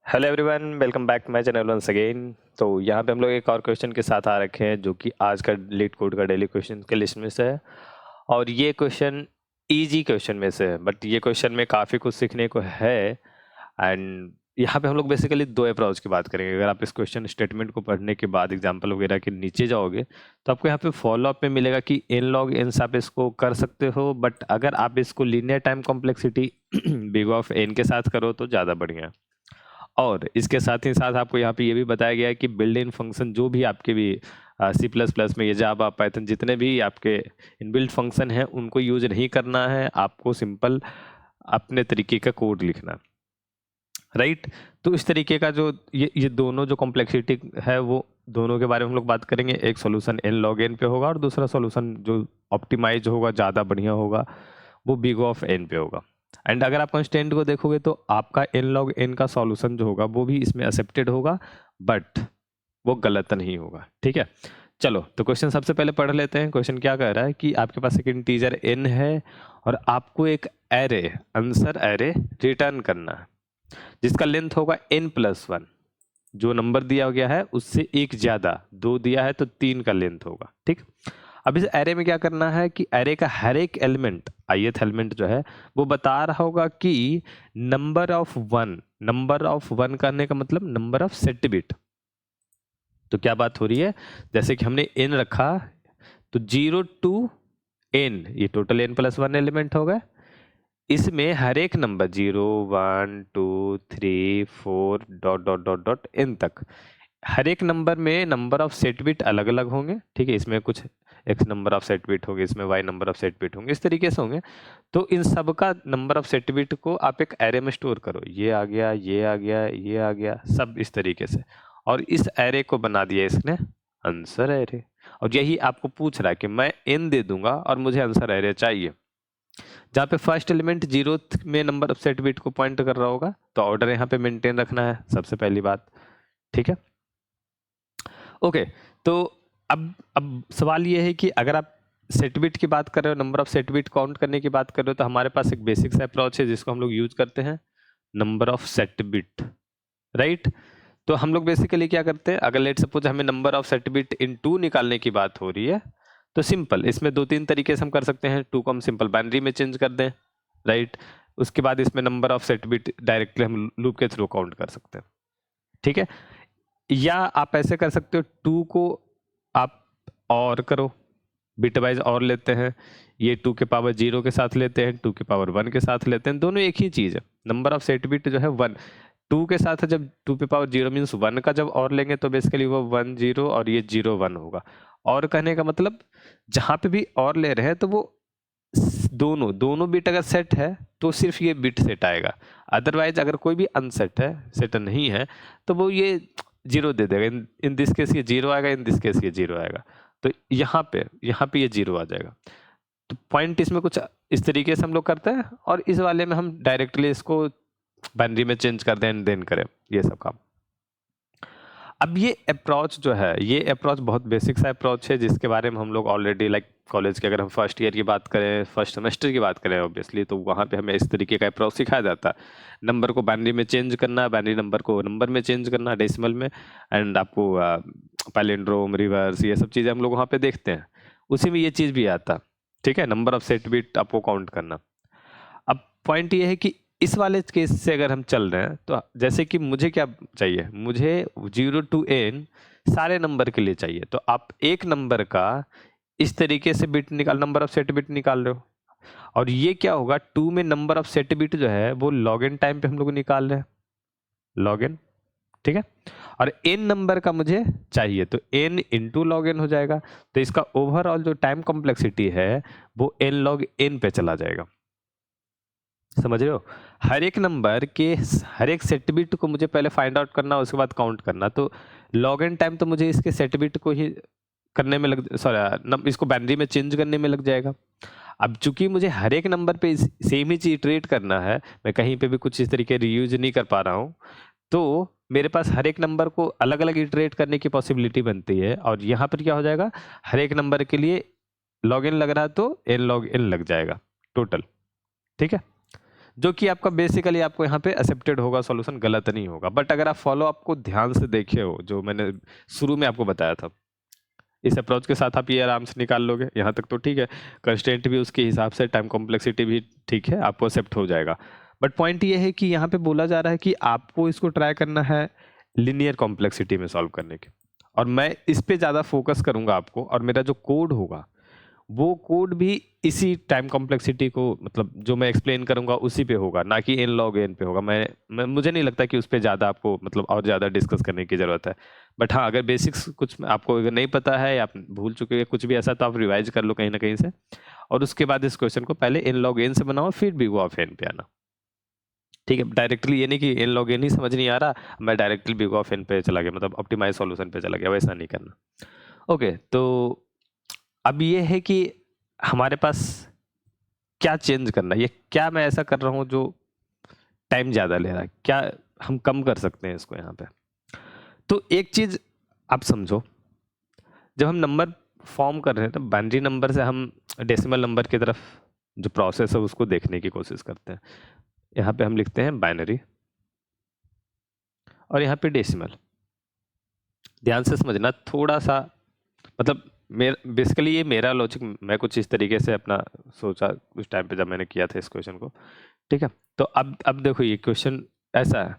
Hello everyone, welcome back to my channel once again. तो यहाँ पे हम लोग एक और क्वेश्चन के साथ आ रखे हैं जो कि आज का लीड कोड का डेली क्वेश्चन के लिस्ट में से है। और ये क्वेश्चन इजी क्वेश्चन में से है, बट ये क्वेश्चन में काफ़ी कुछ सीखने को है। एंड यहाँ पे हम लोग बेसिकली दो अप्रोच की बात करेंगे। अगर आप इस क्वेश्चन स्टेटमेंट को पढ़ने के बाद एग्जाम्पल वगैरह के नीचे जाओगे तो आपको यहाँ पे फॉलोअप में मिलेगा कि इन लॉग इन आप इसको कर सकते हो, बट अगर आप इसको linear time complexity big of n के साथ करो तो ज़्यादा बढ़िया है। और इसके साथ ही साथ आपको यहाँ पे ये भी बताया गया है कि बिल्ड इन फंक्शन जो भी आपके भी C++ में, ये जावा, पाइथन, जितने भी आपके इनबिल्ट फंक्शन हैं उनको यूज नहीं करना है, आपको सिंपल अपने तरीके का कोड लिखना, राइट। तो इस तरीके का जो ये दोनों जो कॉम्प्लेक्सिटी है वो दोनों के बारे में हम लोग बात करेंगे। एक सॉल्यूशन n log n पे होगा और दूसरा सॉल्यूशन जो ऑप्टिमाइज होगा, ज़्यादा बढ़िया होगा, वो बिग ऑफ n पे होगा। एंड अगर आप कंस्टेंट को देखोगे तो आपका n log n का सॉल्यूशन जो होगा वो भी इसमें एक्सेप्टेड होगा, बट वो गलत नहीं होगा। ठीक है, चलो तो क्वेश्चन सबसे पहले पढ़ लेते हैं। क्वेश्चन क्या कह रहा है कि आपके पास एक इंटीजर n है और आपको एक एरे, आंसर एरे रिटर्न करना है जिसका लेंथ होगा n+1। जो नंबर दिया गया है उससे एक ज्यादा, 2 दिया है तो 3 का लेंथ होगा। ठीक, अब इस एरे में क्या करना है कि एरे का हर एक एलिमेंट, ith एलिमेंट जो है वो बता रहा होगा कि नंबर ऑफ वन करने का मतलब नंबर ऑफ सेट बिट। तो क्या बात हो रही है, जैसे कि हमने n रखा तो 0 to n, ये टोटल n+1 एलिमेंट होगा। इसमें हर एक number 0 1 2 3 4 dot dot dot dot n तक, हर एक नंबर में नंबर ऑफ सेट बिट अलग अलग होंगे। ठीक है, इसमें कुछ x number of set bit होंगे, इसमें y number of set bit होंगे, इस तरीके से होंगे। तो इन सब का नंबर ऑफ सेट बिट को आप एक एरे में स्टोर करो, ये आ गया, ये आ गया, ये आ गया, सब इस तरीके से। और इस एरे को बना दिया इसने आंसर एरे। और यही आपको पूछ रहा है कि मैं n दे दूंगा और मुझे आंसर एरे चाहिए, जहाँ पे फर्स्ट एलिमेंट 0 में नंबर ऑफ सेट बिट को पॉइंट कर रहा होगा, तो ऑर्डर यहाँ पे मेंटेन रखना है, सबसे पहली बात। ठीक है, ओके। तो अब सवाल ये है कि अगर आप सेट बिट की बात कर रहे हो, number of set bit count करने की बात कर रहे हो, तो हमारे पास एक बेसिक सा अप्रोच है जिसको हम लोग यूज करते हैं, number of set bit, right. तो हम लोग बेसिकली क्या करते हैं, अगर लेट सपोज हमें नंबर ऑफ सेट बिट इन 2 निकालने की बात हो रही है तो सिंपल इसमें 2-3 तरीके से हम कर सकते हैं। 2 को हम सिंपल बाइनरी में चेंज कर दें, राइट। उसके बाद इसमें number of set bit directly हम लूप के थ्रू काउंट कर सकते हैं। ठीक है, या आप ऐसे कर सकते हो, 2 को आप और करो, बिट वाइज और लेते हैं, ये 2 के पावर 0 के साथ लेते हैं, 2 के पावर 1 के साथ लेते हैं, दोनों एक ही चीज है। नंबर ऑफ सेट बिट जो है 1, 2 के साथ जब 2 पे पावर 0 मीन्स 1 का जब और लेंगे तो बेसिकली वो 1 0 और ये 0 1 होगा। और कहने का मतलब जहां पे भी और ले रहे हैं तो वो दोनों बिट अगर सेट है तो सिर्फ ये बिट सेट आएगा, अदरवाइज अगर कोई भी अनसेट है, सेट नहीं है, तो वो ये 0 दे देगा। इन दिस केस ये 0 आएगा, इन दिस केस ये 0 आएगा, तो यहाँ पे ये 0 आ जाएगा। तो पॉइंट इसमें कुछ इस तरीके से हम लोग करते हैं, और इस वाले में हम डायरेक्टली इसको बाइनरी में चेंज कर दें एंड देन करें ये सब काम। अब ये अप्रोच जो है, ये अप्रोच बहुत बेसिक सा अप्रोच है जिसके बारे में हम लोग ऑलरेडी लाइक कॉलेज के, अगर हम फर्स्ट ईयर की बात करें, फर्स्ट सेमेस्टर की बात करें ऑब्वियसली, तो वहाँ पे हमें इस तरीके का अप्रोच सिखाया जाता है। नंबर को बाइनरी में चेंज करना, बाइनरी नंबर को नंबर में चेंज करना, डेसिमल में, एंड आपको पैलिंड्रोम, रिवर्स, ये सब चीज़ें हम लोग वहाँ पे देखते हैं। उसी में ये चीज़ भी आता, ठीक है, नंबर ऑफ सेट बिट आपको काउंट करना। अब पॉइंट ये है कि इस वाले केस से अगर हम चल रहे हैं तो जैसे कि मुझे क्या चाहिए, मुझे 0 to n सारे नंबर के लिए चाहिए, तो आप एक नंबर का इस तरीके से बिट निकाल, नंबर ऑफ सेट बिट निकाल रहे हो। और ये क्या होगा, 2 में नंबर ऑफ सेट बिट जो है वो लॉग एन टाइम पे हम लोग निकाल रहे हैं, लॉग एन। ठीक है, और n नंबर का मुझे चाहिए तो n इंटू लॉग एन हो जाएगा। तो इसका ओवरऑल जो टाइम कॉम्प्लेक्सिटी है वो n log n पे चला जाएगा। समझ रहे हो, हर एक नंबर के हर एक सेट बिट को मुझे पहले फाइंड आउट करना, उसके बाद काउंट करना। तो लॉग एन टाइम तो मुझे इसके सेट बिट को ही करने में लग, सॉरी, इसको बाइनरी में चेंज करने में लग जाएगा। अब चूंकि मुझे हर एक नंबर पे सेम ही चीज इटरेट करना है, मैं कहीं पे भी कुछ इस तरीके रीयूज नहीं कर पा रहा हूँ, तो मेरे पास हर एक नंबर को अलग अलग इटरेट करने की पॉसिबिलिटी बनती है। और यहाँ पर क्या हो जाएगा, हर एक नंबर के लिए लॉग इन लग रहा है तो n log n लग जाएगा टोटल। ठीक है, जो कि आपका बेसिकली आपको यहाँ पे एक्सेप्टेड होगा, सॉल्यूशन गलत नहीं होगा। बट अगर आप फॉलो अप को ध्यान से देखे हो, जो मैंने शुरू में आपको बताया था, इस अप्रोच के साथ आप ये आराम से निकाल लोगे, यहाँ तक तो ठीक है। कंस्टेंट भी उसके हिसाब से, टाइम कॉम्प्लेक्सिटी भी ठीक है, आपको एक्सेप्ट हो जाएगा। बट पॉइंट ये है कि यहाँ पे बोला जा रहा है कि आपको इसको ट्राई करना है लिनियर कॉम्प्लेक्सिटी में सॉल्व करने के, और मैं इस पे ज़्यादा फोकस करूँगा आपको, और मेरा जो कोड होगा वो कोड भी इसी टाइम कॉम्प्लेक्सिटी को, मतलब जो मैं एक्सप्लेन करूंगा उसी पे होगा, ना कि n log n पे होगा। मैं मुझे नहीं लगता कि उस पे ज़्यादा आपको मतलब और ज़्यादा डिस्कस करने की ज़रूरत है। बट हाँ, अगर बेसिक्स कुछ आपको अगर नहीं पता है या आप भूल चुके हैं कुछ भी ऐसा, तो आप रिवाइज कर लो कहीं ना कहीं से, और उसके बाद इस क्वेश्चन को पहले n log n से बनाओ, फिर भी वो ऑफ n पे आना। ठीक है, डायरेक्टली ये नहीं कि n log n ही समझ नहीं आ रहा, मैं डायरेक्टली बिग ऑफ n पे चला गया, मतलब ऑप्टिमाइज सॉल्यूशन पे चला गया, वैसा नहीं करना। ओके, तो अब ये है कि हमारे पास क्या चेंज करना है, ये क्या मैं ऐसा कर रहा हूँ जो टाइम ज़्यादा ले रहा है, क्या हम कम कर सकते हैं इसको यहाँ पे। तो एक चीज़ आप समझो, जब हम नंबर फॉर्म कर रहे हैं तो बाइनरी नंबर से हम डेसिमल नंबर की तरफ जो प्रोसेस है उसको देखने की कोशिश करते हैं। यहाँ पे हम लिखते हैं बाइनरी, और यहाँ पे डेसिमल। ध्यान से समझना थोड़ा सा, मतलब बेसिकली ये मेरा लॉजिक, मैं कुछ इस तरीके से अपना सोचा उस टाइम पे जब मैंने किया था इस क्वेश्चन को। ठीक है, तो अब देखो ये क्वेश्चन ऐसा है,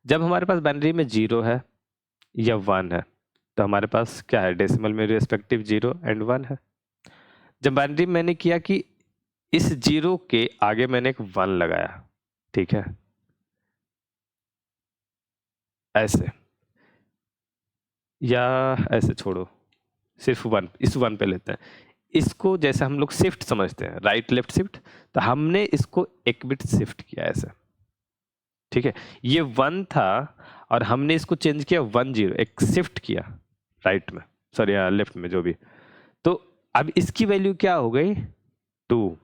जब हमारे पास बाइनरी में 0 है या 1 है, तो हमारे पास क्या है, डेसिमल में रिस्पेक्टिव 0 एंड 1 है। जब बाइनरी मैंने किया कि इस 0 के आगे मैंने एक 1 लगाया, ठीक है, ऐसे, या ऐसे छोड़ो, सिर्फ 1, इस 1 पे लेते हैं। इसको जैसे हम लोग शिफ्ट समझते हैं, राइट लेफ्ट शिफ्ट, तो हमने इसको एक बिट शिफ्ट किया ऐसे। ठीक है, ये 1 था और हमने इसको चेंज किया 1 0, एक शिफ्ट किया राइट में, सॉरी लेफ्ट में, जो भी। तो अब इसकी वैल्यू क्या हो गई, 2।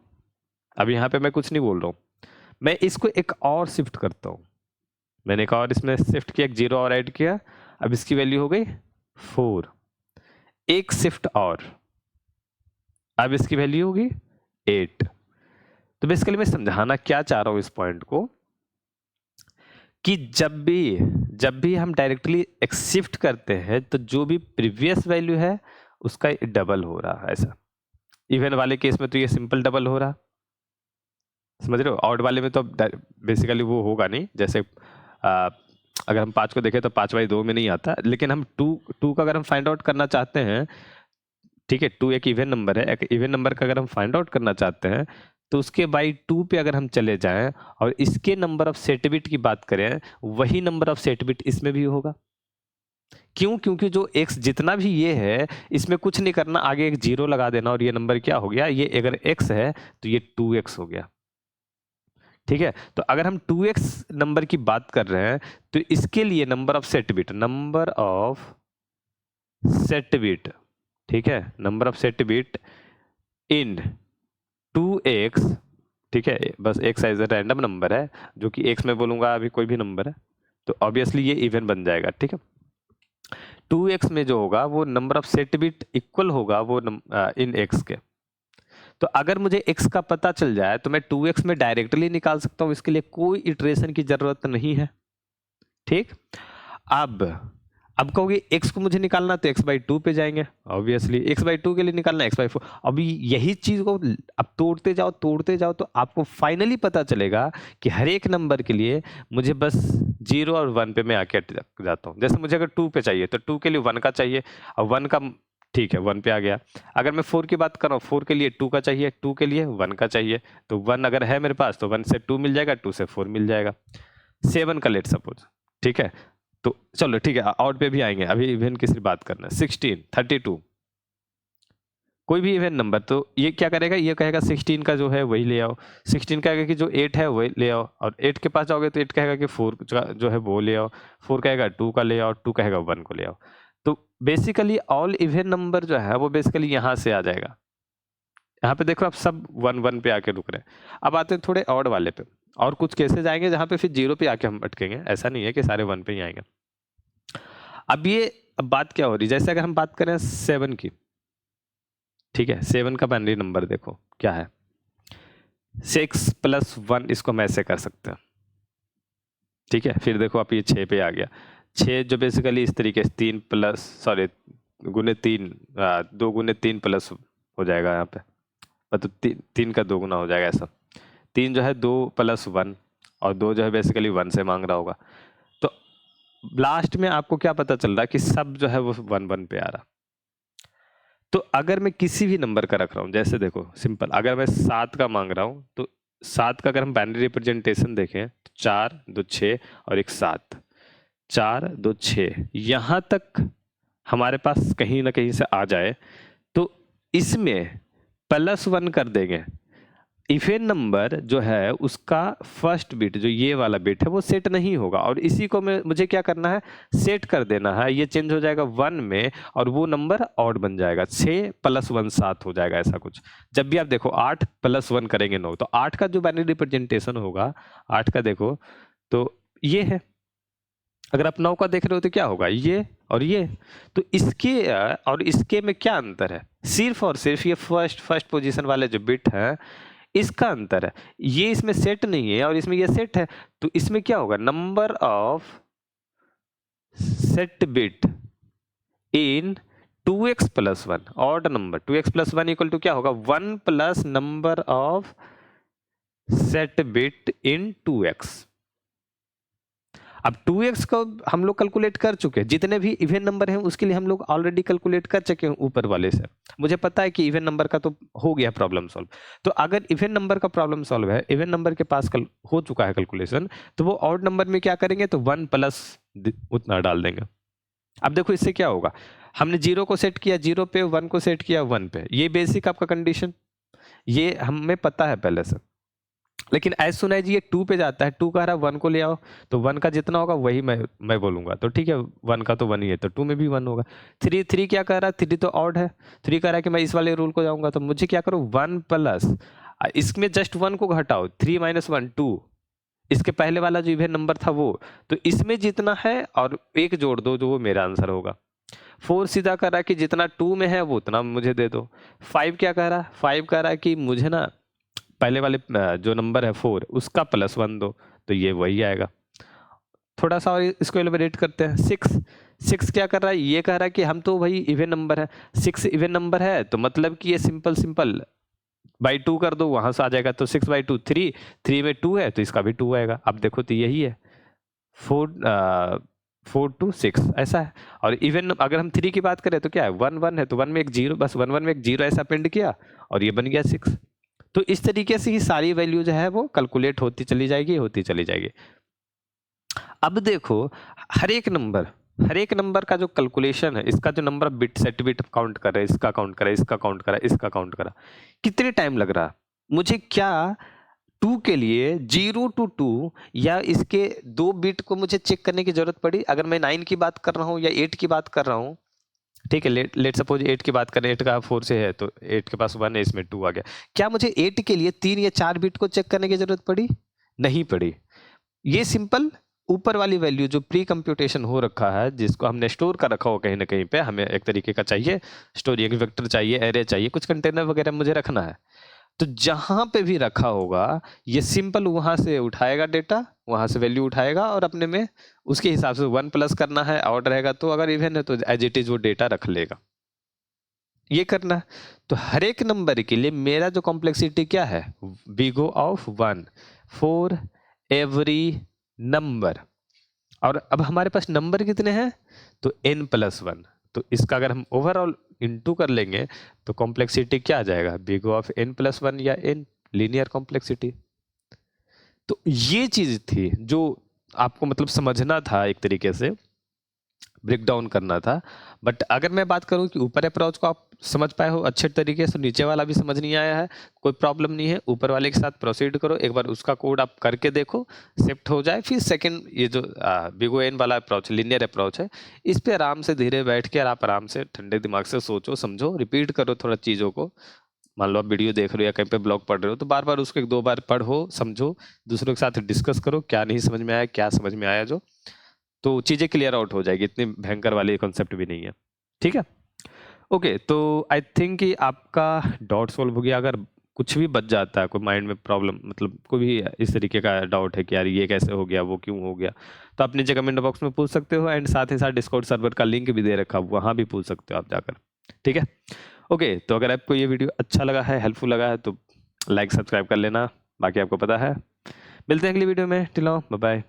अब यहाँ पे मैं कुछ नहीं बोल रहा हूँ, मैं इसको एक और शिफ्ट करता हूँ, मैंने एक और इसमें शिफ्ट किया, एक 0 और ऐड किया, अब इसकी वैल्यू हो गई 4। एक शिफ्ट और, अब इसकी वैल्यू होगी 8। तो बेसिकली मैं समझाना क्या चाह रहा हूं इस पॉइंट को, कि जब भी हम डायरेक्टली एक शिफ्ट करते हैं तो जो भी प्रीवियस वैल्यू है उसका डबल हो रहा है ऐसा। इवन वाले केस में तो ये सिंपल डबल हो रहा, समझ रहे हो। ऑड वाले में तो बेसिकली वो होगा नहीं, जैसे अगर हम 5 को देखें तो 5/2 में नहीं आता, लेकिन हम 2 का अगर हम फाइंड आउट करना चाहते हैं, ठीक है, 2 एक इवन नंबर है, एक इवन नंबर का अगर हम फाइंड आउट करना चाहते हैं तो उसके बाई 2 पे अगर हम चले जाएं और इसके नंबर ऑफ सेट बिट की बात करें, वही नंबर ऑफ सेट बिट इसमें भी होगा। क्यों? क्योंकि जो x जितना भी ये है, इसमें कुछ नहीं करना, आगे एक 0 लगा देना और ये नंबर क्या हो गया, ये अगर x है तो ये 2x हो गया। ठीक है, तो अगर हम 2x नंबर की बात कर रहे हैं तो इसके लिए नंबर ऑफ सेट बिट, ठीक है, number of set bit in 2x, ठीक है, बस x as a random number है, जो कि x में बोलूंगा अभी कोई भी नंबर है, तो ऑब्वियसली ये इवन बन जाएगा। ठीक है, 2x में जो होगा वो number of set bit equal होगा वो इन x के। तो अगर मुझे x का पता चल जाए तो मैं 2x में डायरेक्टली निकाल सकता हूं, इसके लिए कोई इटरेशन की जरूरत नहीं है। ठीक, अब कहोगे x को मुझे निकालना तो x/2 पे जाएंगे, ऑब्वियसली x/2 के लिए निकालना x/4। अभी यही चीज को अब तोड़ते जाओ तो आपको फाइनली पता चलेगा कि हर एक नंबर के लिए मुझे बस 0 और 1 पे मैं आके अटक जाता हूँ। जैसे मुझे अगर 2 पे चाहिए तो 2 के लिए 1 का चाहिए, और 1 का, ठीक है, 1 पे आ गया। अगर मैं 4 की बात कर रहा हूँ, 4 के लिए 2 का चाहिए, 2 के लिए 1 का चाहिए, तो 1 अगर है मेरे पास तो 1 से 2 मिल जाएगा, 2 से 4 मिल जाएगा। 7 का लेट सपोज, ठीक है, तो चलो ठीक है, आउट पे भी आएंगे, अभी इवन की सिर्फ बात करना है। 16, 32, कोई भी इवन नंबर, तो ये क्या करेगा, ये कहेगा 16 का जो है वही ले आओ, 16 कहेगा कि जो 8 है वही ले आओ, और 8 के पास जाओगे तो 8 कहेगा कि 4 का जो है वो ले आओ, 4 कहेगा 2 का ले आओ, 2 कहेगा 1 को ले आओ। तो बेसिकली ऑल इवन नंबर जो है वो बेसिकली यहाँ से आ जाएगा। यहाँ पे देखो आप सब 1 1 पे आके रुक रहे हैं। अब आते हैं थोड़े ऑड वाले पे, और कुछ केसेस आएंगे जहाँ पे फिर 0 पे आके हम अटकेंगे, ऐसा नहीं है कि सारे 1 पे ही आएंगे। अब बात क्या हो रही है, जैसे अगर हम बात करें 7 की, ठीक है, 7 का बाइनरी नंबर देखो क्या है, 6 + 1 इसको हम ऐसे कर सकते हैं, ठीक है। फिर देखो आप ये 6 पे आ गया, 6 जो बेसिकली इस तरीके से 3 प्लस सॉरी गुने 3 2 गुने 3 प्लस हो जाएगा यहाँ पे, मतलब 3 का 2 गुना हो जाएगा ऐसा। 3 जो है 2 + 1 और 2 जो है बेसिकली 1 से मांग रहा होगा। तो लास्ट में आपको क्या पता चल रहा है कि सब जो है वो 1 1 पे आ रहा। तो अगर मैं किसी भी नंबर का रख रहा हूँ, जैसे देखो सिंपल, अगर मैं 7 का मांग रहा हूँ तो 7 का अगर हम बाइनरी रिप्रेजेंटेशन देखें तो 4 2 6 और एक 7, 4 2 6 यहाँ तक हमारे पास कहीं ना कहीं से आ जाए तो इसमें +1 कर देंगे। इवन नंबर जो है उसका फर्स्ट बिट जो ये वाला बिट है वो सेट नहीं होगा, और इसी को मुझे क्या करना है, सेट कर देना है। ये चेंज हो जाएगा 1 में और वो नंबर ऑड बन जाएगा, 6 + 1 7 हो जाएगा ऐसा कुछ। जब भी आप देखो 8 + 1 करेंगे 9, तो 8 का जो बाइनरी रिप्रेजेंटेशन होगा 8 का देखो तो ये है। अगर आप 9 का देख रहे हो तो क्या होगा, ये और ये। तो इसके और इसके में क्या अंतर है, सिर्फ और सिर्फ ये फर्स्ट पोजीशन वाले जो बिट है इसका अंतर है। ये इसमें सेट नहीं है और इसमें ये सेट है। तो इसमें क्या होगा, number of set bit in 2x + 1 odd number, 2x + 1 equal to क्या होगा, 1 plus number of set bit in 2x। अब 2x को हम लोग कैलकुलेट कर चुके हैं, जितने भी इवन नंबर हैं उसके लिए हम लोग ऑलरेडी कैलकुलेट कर चुके हैं ऊपर वाले से। मुझे पता है कि इवन नंबर का तो हो गया प्रॉब्लम सॉल्व। तो अगर इवन नंबर का प्रॉब्लम सॉल्व है, इवन नंबर के पास हो चुका है कैलकुलेशन, तो वो ऑड नंबर में क्या करेंगे, तो 1 प्लस उतना डाल देंगे। अब देखो इससे क्या होगा, हमने 0 को सेट किया 0 पे, 1 को सेट किया 1 पे। ये बेसिक आपका कंडीशन, ये हमें पता है पहले से। लेकिन एज सुन एज ये 2 पे जाता है, 2 कह रहा है 1 को ले आओ, तो 1 का जितना होगा वही मैं बोलूंगा। तो ठीक है, 1 का तो 1 ही है, तो 2 में भी 1 होगा। 3 क्या कह रहा है, 3 तो ऑड है। 3 कह रहा है कि मैं इस वाले रूल को जाऊंगा, तो मुझे क्या करो, 1 प्लस इसमें जस्ट 1 को घटाओ, 3 - 1 2। इसके पहले वाला जो इवन नंबर था वो, तो इसमें जितना है और एक जोड़ दो, जो वो मेरा आंसर होगा। 4 सीधा कह रहा है कि जितना 2 में है वो उतना मुझे दे दो। 5 क्या कह रहा है, 5 कह रहा है कि मुझे ना पहले वाले जो नंबर है 4 उसका +1 दो, तो ये वही आएगा। थोड़ा सा और इसको एलिब्रेट करते हैं। 6 क्या कर रहा है, ये कह रहा है कि हम तो भाई इवन नंबर है, 6 इवन नंबर है, तो मतलब कि ये सिंपल बाई 2 कर दो, वहां से आ जाएगा। तो 6/2 3 में 2 है तो इसका भी 2 आएगा। अब देखो तो यही है 4 2 6 ऐसा है। और इवन अगर हम 3 की बात करें तो क्या है, 1 1 है, तो 1 में एक 0, बस 1 1 में एक 0 ऐसा अपेंड किया और ये बन गया 6। तो इस तरीके से ही सारी वैल्यू जो है वो कैलकुलेट होती चली जाएगी। अब देखो हर एक नंबर का जो कैलकुलेशन है, इसका जो number bit set bit count कर रहा है, इसका काउंट करा, इसका काउंट करा, इसका काउंट करा, कितने टाइम लग रहा है मुझे। क्या 2 के लिए 0 to 2 या इसके 2 बिट को मुझे चेक करने की जरूरत पड़ी। अगर मैं 9 की बात कर रहा हूँ या 8 की बात कर रहा हूँ, ठीक है, लेट सपोज 8 की बात करें, 8 का 4 से है तो 8 के पास 1 है, इसमें 2 आ गया। क्या मुझे 8 के लिए 3 या 4 बिट को चेक करने की जरूरत पड़ी, नहीं पड़ी। ये सिंपल ऊपर वाली वैल्यू जो प्री कंप्यूटेशन हो रखा है, जिसको हमने स्टोर कर रखा हो कहीं ना कहीं पे, हमें एक तरीके का चाहिए स्टोर, एक वेक्टर चाहिए, एरे चाहिए, कुछ कंटेनर वगैरह मुझे रखना है। तो जहां पे भी रखा होगा ये सिंपल वहां से उठाएगा डेटा, वहां से वैल्यू उठाएगा और अपने में उसके हिसाब से 1 प्लस करना है, ऑड रहेगा तो, अगर इवन है तो एज इट इज वो डेटा रख लेगा। ये करना है। तो हर एक नंबर के लिए मेरा जो कॉम्प्लेक्सिटी क्या है, big O of 1 for every number. और अब हमारे पास नंबर कितने हैं, तो n+1। तो इसका अगर हम ओवरऑल इनटू कर लेंगे तो कॉम्प्लेक्सिटी क्या आ जाएगा, बिग ऑफ n+1 या n लीनियर कॉम्प्लेक्सिटी। तो ये चीज थी जो आपको मतलब समझना था, एक तरीके से ब्रेक डाउन करना था। बट अगर मैं बात करूं कि ऊपर अप्रोच को आप समझ पाए हो अच्छे तरीके से, नीचे वाला भी समझ नहीं आया है, कोई प्रॉब्लम नहीं है, ऊपर वाले के साथ प्रोसीड करो, एक बार उसका कोड आप करके देखो, शिफ्ट हो जाए। फिर सेकंड ये जो बिगो एन वाला अप्रोच, लीनियर अप्रोच है, इस पे आराम से धीरे बैठ के और आप आराम से ठंडे दिमाग से सोचो समझो, रिपीट करो थोड़ा चीज़ों को। मान लो आप वीडियो देख रहे हो या कहीं पे ब्लॉग पढ़ रहे हो तो बार बार उसको 1 2 बार पढ़ो, समझो, दूसरों के साथ डिस्कस करो, क्या नहीं समझ में आया, क्या समझ में आया, जो तो चीज़ें क्लियर आउट हो जाएगी। इतनी भयंकर वाली कॉन्सेप्ट भी नहीं है, ठीक है। ओके, तो आई थिंक कि आपका डॉट सॉल्व हो गया। अगर कुछ भी बच जाता है, कोई माइंड में प्रॉब्लम मतलब कोई भी इस तरीके का डाउट है कि यार ये कैसे हो गया, वो क्यों हो गया, तो आप नीचे कमेंट बॉक्स में पूछ सकते हो। एंड साथ ही साथ डिस्कॉर्ड सर्वर का लिंक भी दे रखा है, वहाँ भी पूछ सकते हो आप जाकर। ठीक है, ओके। तो अगर आपको ये वीडियो अच्छा लगा है, हेल्पफुल लगा है, तो लाइक सब्सक्राइब कर लेना, बाकी आपको पता है। मिलते हैं अगली वीडियो में, टिल नाउ बाय बाय।